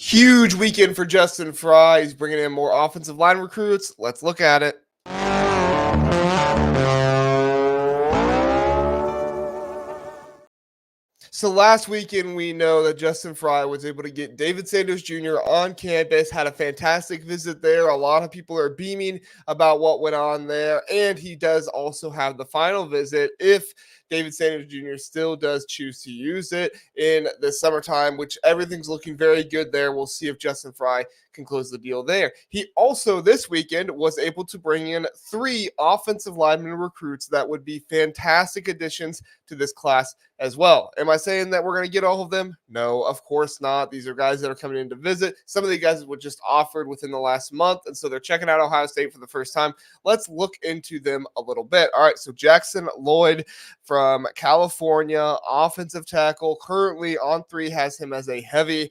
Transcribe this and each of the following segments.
Huge weekend for Justin Frye. He's bringing in more offensive line recruits. Let's look at it. So last weekend, we know that Justin Frye was able to get David Sanders Jr. on campus, had a fantastic visit there. A lot of people are beaming about what went on there. And he does also have the final visit if David Sanders Jr. still does choose to use it in the summertime, which everything's looking very good there. We'll see if Justin Frye can close the deal there. He also this weekend was able to bring in 3 offensive lineman recruits that would be fantastic additions to this class as well. Am I saying that we're going to get all of them? No, of course not. These are guys that are coming in to visit. Some of the guys were just offered within the last month, and so they're checking out Ohio State for the first time. Let's look into them a little bit. All right, so Jackson Lloyd from California, offensive tackle, currently on 3, has him as a heavy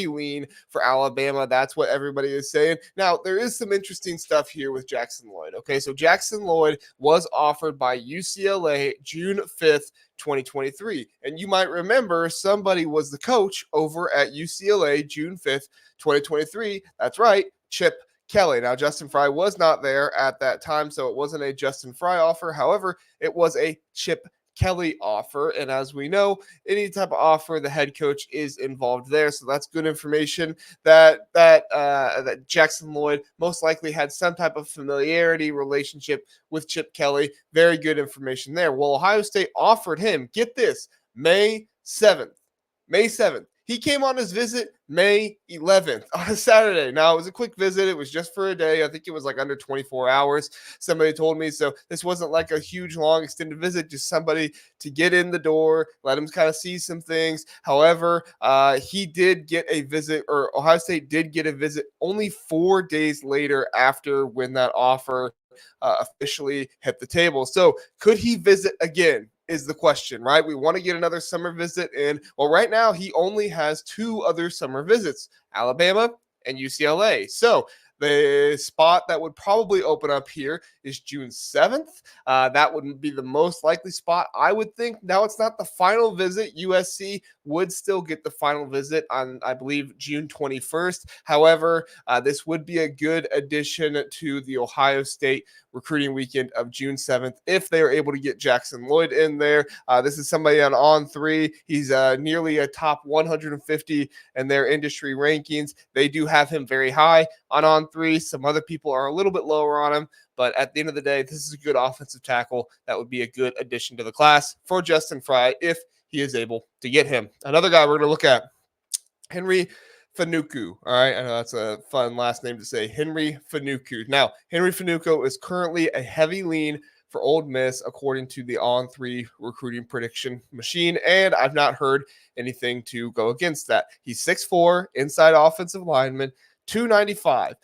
lean for Alabama. That's what everybody is saying. Now, there is some interesting stuff here with Jackson Lloyd. Okay, so Jackson Lloyd was offered by UCLA June 5th, 2023. And you might remember somebody was the coach over at UCLA June 5th, 2023. That's right, Chip Kelly. Now, Justin Frye was not there at that time, so it wasn't a Justin Frye offer. However, it was a Chip Kelly offer. And as we know, any type of offer, the head coach is involved there. So that's good information that Jackson Lloyd most likely had some type of familiarity relationship with Chip Kelly. Very good information there. Well, Ohio State offered him, get this, May 7th. May 7th. He came on his visit May 11th on a Saturday. Now, it was a quick visit. It was just for a day. I think it was like under 24 hours. Somebody told me. So this wasn't like a huge, long, extended visit, just somebody to get in the door, let him kind of see some things. However, he did get a visit, or Ohio State did get a visit only 4 days later after when that offer officially hit the table. So could he visit again? Is the question, right? We want to get another summer visit in. Well, right now he only has 2 other summer visits, Alabama and UCLA. So the spot that would probably open up here is June 7th. That would be the most likely spot, I would think. Now, it's not the final visit. USC would still get the final visit on, I believe, June 21st. However, this would be a good addition to the Ohio State recruiting weekend of June 7th if they are able to get Jackson Lloyd in there. This is somebody on 3. He's nearly a top 150 in their industry rankings. They do have him very high on 3. Some other people are a little bit lower on him. But at the end of the day, this is a good offensive tackle that would be a good addition to the class for Justin Frye if he is able to get him. Another guy we're going to look at, Henry Fenuku. All right. I know that's a fun last name to say. Henry Fenuku. Now, Henry Fenuku is currently a heavy lean for Ole Miss, according to the On 3 recruiting prediction machine. And I've not heard anything to go against that. He's 6'4", inside offensive lineman, 295. If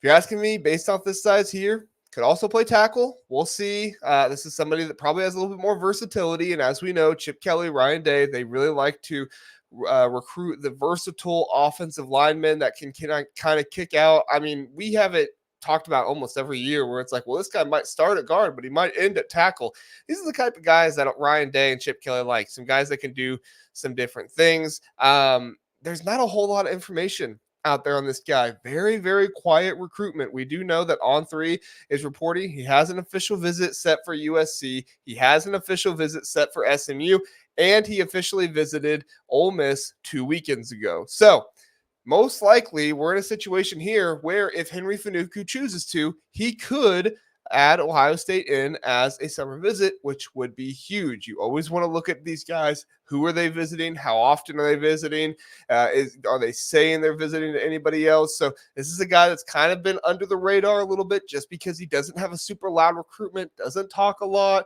you're asking me, based off this size here, could also play tackle. We'll see. This is somebody that probably has a little bit more versatility. And as we know, Chip Kelly, Ryan Day, they really like to recruit the versatile offensive linemen that can kind of kick out. I mean, we have it talked about almost every year where it's like, well, this guy might start at guard, but he might end at tackle. These are the type of guys that Ryan Day and Chip Kelly like. Some guys that can do some different things. There's not a whole lot of information out there on this guy. Very, very quiet recruitment. We do know that On 3 is reporting he has an official visit set for USC. He has an official visit set for SMU, and he officially visited Ole Miss 2 weekends ago. So most likely we're in a situation here where if Henry Fenuku chooses to, he could add Ohio State in as a summer visit, which would be huge. You always want to look at these guys. Who are they visiting? How often are they visiting? Are they saying they're visiting to anybody else? So this is a guy that's kind of been under the radar a little bit just because he doesn't have a super loud recruitment, doesn't talk a lot,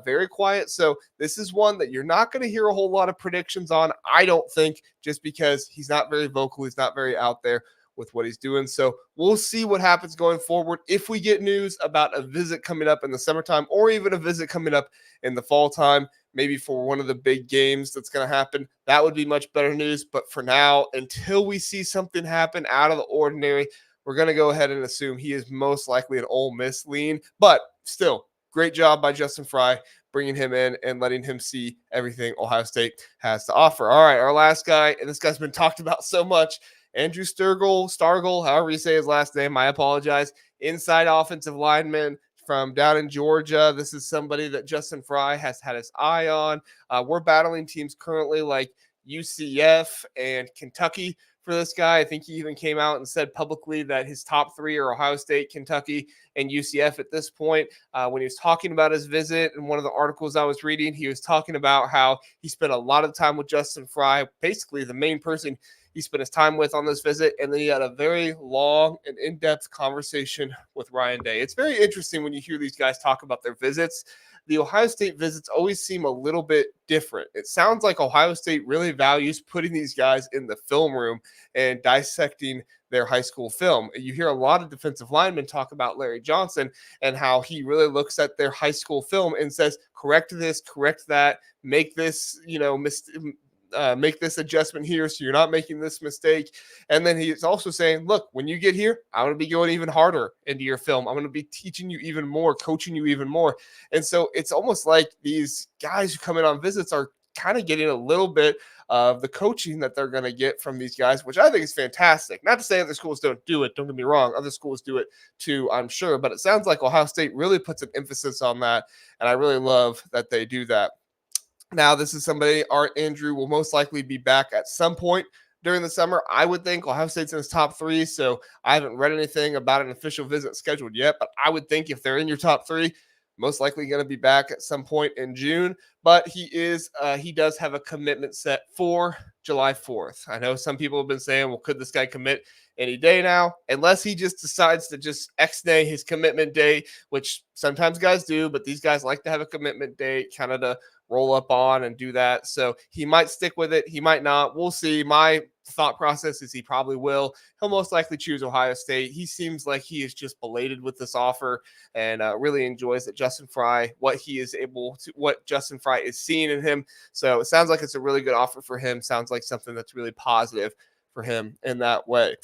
very quiet. So this is one that you're not going to hear a whole lot of predictions on, I don't think, just because he's not very vocal. He's not very out there with what he's doing. So we'll see what happens going forward. If we get news about a visit coming up in the summertime or even a visit coming up in the fall time, maybe for one of the big games that's going to happen, that would be much better news. But for now, until we see something happen out of the ordinary, we're going to go ahead and assume he is most likely an Ole Miss lean. But still, great job by Justin Frye bringing him in and letting him see everything Ohio State has to offer. All right, our last guy, and this guy's been talked about so much, Andrew Stargel, however you say his last name, I apologize. Inside offensive lineman from down in Georgia. This is somebody that Justin Frye has had his eye on. We're battling teams currently like UCF and Kentucky for this guy. I think he even came out and said publicly that his top three are Ohio State, Kentucky, and UCF at this point. When he was talking about his visit in one of the articles I was reading, he was talking about how he spent a lot of time with Justin Frye, basically the main person he spent his time with on this visit, and then he had a very long and in-depth conversation with Ryan Day. It's very interesting when you hear these guys talk about their visits. The Ohio State visits always seem a little bit different. It sounds like Ohio State really values putting these guys in the film room and dissecting their high school film. You hear a lot of defensive linemen talk about Larry Johnson and how he really looks at their high school film and says, correct this, correct that, make this, make this adjustment here so you're not making this mistake. And then he's also saying, look, when you get here, I'm going to be going even harder into your film. I'm going to be teaching you even more, coaching you even more. And so it's almost like these guys who come in on visits are kind of getting a little bit of the coaching that they're going to get from these guys, which I think is fantastic. Not to say other schools don't do it. Don't get me wrong. Other schools do it too, I'm sure. But it sounds like Ohio State really puts an emphasis on that. And I really love that they do that. Now, this is somebody, Art Andrew, will most likely be back at some point during the summer. I would think Ohio State's in his top three, so I haven't read anything about an official visit scheduled yet, but I would think if they're in your top three, most likely going to be back at some point in June. But he does have a commitment set for July 4th. I know some people have been saying, well, could this guy commit any day now? Unless he just decides to just X-nay his commitment date, which sometimes guys do, but these guys like to have a commitment date kind of to roll up on and do that. So he might stick with it. He might not. We'll see. My thought process is he probably will. He'll most likely choose Ohio State. He seems like he is just belated with this offer and really enjoys that Justin Frye, what Justin Frye is seeing in him. So it sounds like it's a really good offer for him. Sounds like something that's really positive for him in that way.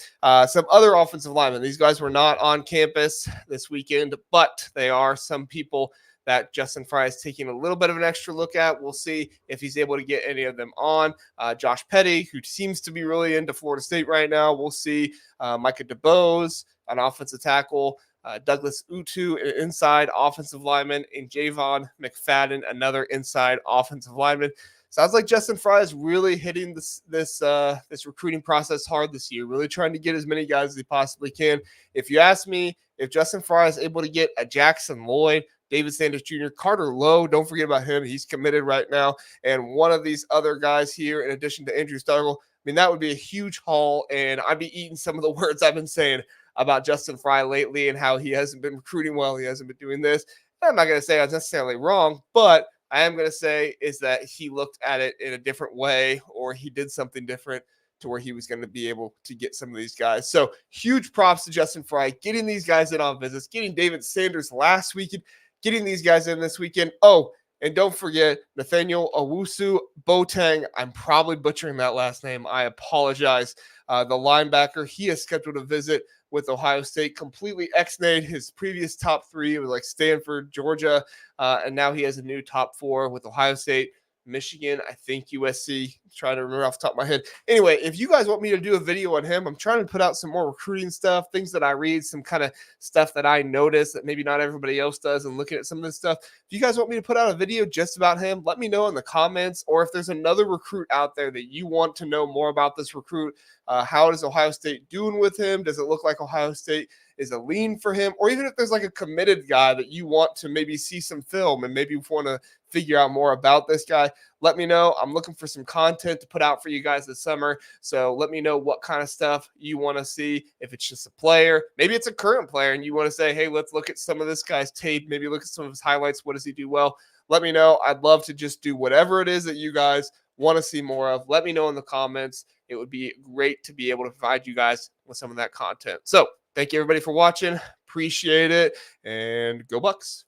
Some other offensive linemen. These guys were not on campus this weekend, but they are some people that Justin Frye is taking a little bit of an extra look at. We'll see if he's able to get any of them on. Josh Petty, who seems to be really into Florida State right now. We'll see. Micah DeBose, an offensive tackle. Douglas Utu, an inside offensive lineman. And Javon McFadden, another inside offensive lineman. Sounds like Justin Frye is really hitting this recruiting process hard this year, really trying to get as many guys as he possibly can. If you ask me, if Justin Frye is able to get a Jackson Lloyd, David Sanders Jr., Carter Lowe, don't forget about him. He's committed right now. And one of these other guys here, in addition to Andrew Stargel, I mean, that would be a huge haul. And I'd be eating some of the words I've been saying about Justin Frye lately and how he hasn't been recruiting well. He hasn't been doing this. And I'm not going to say I was necessarily wrong, but I am going to say is that he looked at it in a different way, or he did something different to where he was going to be able to get some of these guys. So huge props to Justin Frye, getting these guys in on visits, getting David Sanders last weekend, getting these guys in this weekend. Oh, and don't forget Nathaniel Owusu-Boateng. I'm probably butchering that last name. I apologize. The linebacker, he has scheduled a visit with Ohio State, completely X-nayed his previous top three. It was like Stanford, Georgia, and now he has a new top four with Ohio State, Michigan, I think USC. Trying to remember off the top of my head. Anyway, if you guys want me to do a video on him, I'm trying to put out some more recruiting stuff, things that I read, some kind of stuff that I notice that maybe not everybody else does, and looking at some of this stuff. If you guys want me to put out a video just about him, let me know in the comments, or if there's another recruit out there that you want to know more about this recruit. How is Ohio State doing with him? Does it look like Ohio State is a lean for him? Or even if there's like a committed guy that you want to maybe see some film and maybe want to figure out more about this guy, let me know. I'm looking for some content to put out for you guys this summer. So let me know what kind of stuff you want to see. If it's just a player, maybe it's a current player and you want to say, hey, let's look at some of this guy's tape. Maybe look at some of his highlights. What does he do well? Let me know. I'd love to just do whatever it is that you guys want to see more of. Let me know in the comments. It would be great to be able to provide you guys with some of that content. So thank you everybody for watching. Appreciate it, and go Bucks.